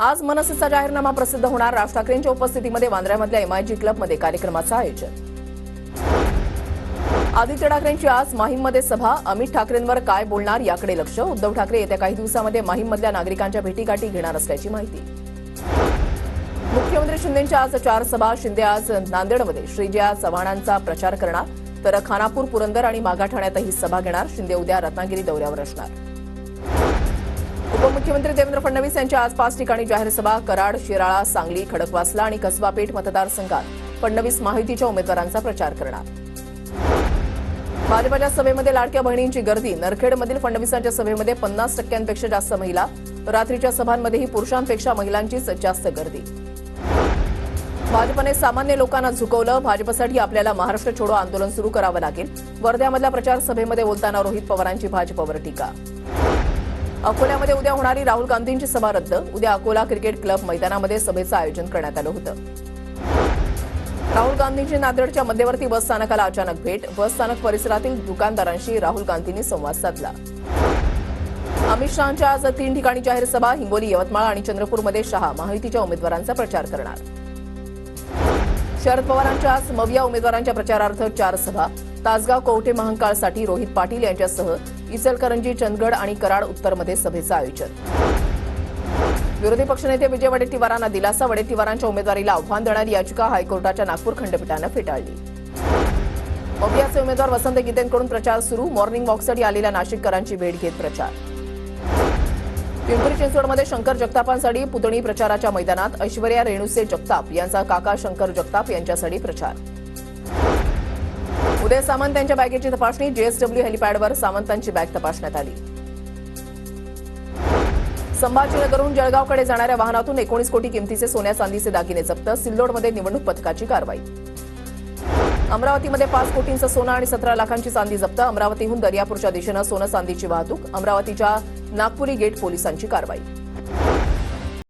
आज मनसेचा जाहीरनामा प्रसिद्ध होणार. राज ठाकरेंच्या उपस्थितीमध्ये वांद्र्यामधल्या एमआयजी क्लबमध्ये कार्यक्रमाचं आयोजन. आदित्य ठाकरेंची आज माहीममध्ये सभा. अमित ठाकरेंवर काय बोलणार याकडे लक्ष. उद्धव ठाकरे येत्या काही दिवसांमध्ये माहीममधल्या नागरिकांच्या भेटीगाठी घेणार असल्याची माहिती. मुख्यमंत्री शिंदेंच्या आज 4 सभा. शिंदे आज नांदेडमध्ये श्रीजया चव्हाणांचा प्रचार करणार, तर खानापूर, पुरंदर आणि मागाठाण्यातही सभा घेणार. शिंदे उद्या रत्नागिरी दौऱ्यावर असणार. उपमुख्यमंत्री देवेंद्र फडणवीस यांच्या आज 5 ठिकाणी जाहीर सभा. कराड, शिराळा, सांगली, खडकवासला आणि कसबा पेठ मतदारसंघात फडणवीस महायुतीच्या उमेदवारांचा प्रचार करणार. भाजपच्या सभेमध्ये लाडक्या बहिणींची गर्दी. नरखेडमधील फडणवीसांच्या सभेमध्ये 50% जास्त महिला. रात्रीच्या सभांमध्येही पुरुषांपेक्षा महिलांचीच जास्त गर्दी. भाजपने सामान्य लोकांना झुकवलं. भाजपसाठी आपल्याला महाराष्ट्र छोडो आंदोलन सुरू करावं लागेल. वर्ध्यामधल्या प्रचार सभेमध्ये बोलताना रोहित पवारांची भाजपवर टीका. अकोल्यामध्ये उद्या होणारी राहुल गांधींची सभा रद्द. उद्या अकोला क्रिकेट क्लब मैदानामध्ये सभेचं आयोजन करण्यात आलं होतं. राहुल गांधींची नांदेडच्या मध्यवर्ती बस स्थानकाला अचानक भेट. बस स्थानक परिसरातील दुकानदारांशी राहुल गांधींनी संवाद साधला. अमित शहांच्या आज 3 ठिकाणी जाहीर सभा. हिंगोली, यवतमाळ आणि चंद्रपूरमध्ये शहा महायुतीच्या उमेदवारांचा प्रचार करणार. शरद पवारांच्या आज मविया उमेदवारांच्या प्रचारार्थ 4 सभा. तासगाव, कवठे महांकाळसाठी रोहित पाटील यांच्यासह इचलकरंजी, चंदगड आणि कराड उत्तरमध्ये सभेचं आयोजन. विरोधी पक्षनेते विजय वडेट्टीवारांना दिलासा. वडेट्टीवारांच्या उमेदवारीला आव्हान देणारी याचिका हायकोर्टाच्या नागपूर खंडपीठानं फेटाळली. मवियाचे उमेदवार वसंत गीतेंकडून प्रचार सुरू. मॉर्निंग वॉकसाठी आलेल्या नाशिककरांची भेट घेत प्रचार. पिंपरी चिंचवडमध्ये शंकर जगतापांसाठी पुतणी प्रचाराच्या मैदानात. ऐश्वर्या रेणुसे जगताप यांचा काका शंकर जगताप यांच्यासाठी प्रचार. उदय सामंत यांच्या बॅगेची तपासणी. जेएसडब्ल्यू हेलिपॅडवर सामंतांची बॅग तपासण्यात आली. संभाजीनगरहून जळगावकडे जाणाऱ्या वाहनातून 19 कोटी किमतीचे सोन्या चांदीचे दागिने जप्त. सिल्लोडमध्ये निवडणूक पथकाची कारवाई. अमरावतीमध्ये 5 कोटींचं सोनं आणि 17 लाखांची चांदी जप्त. अमरावतीहून दर्यापूरच्या दिशेनं सोनं चांदीची वाहतूक. अमरावतीच्या नागपुरी गेट पोलिसांची कारवाई.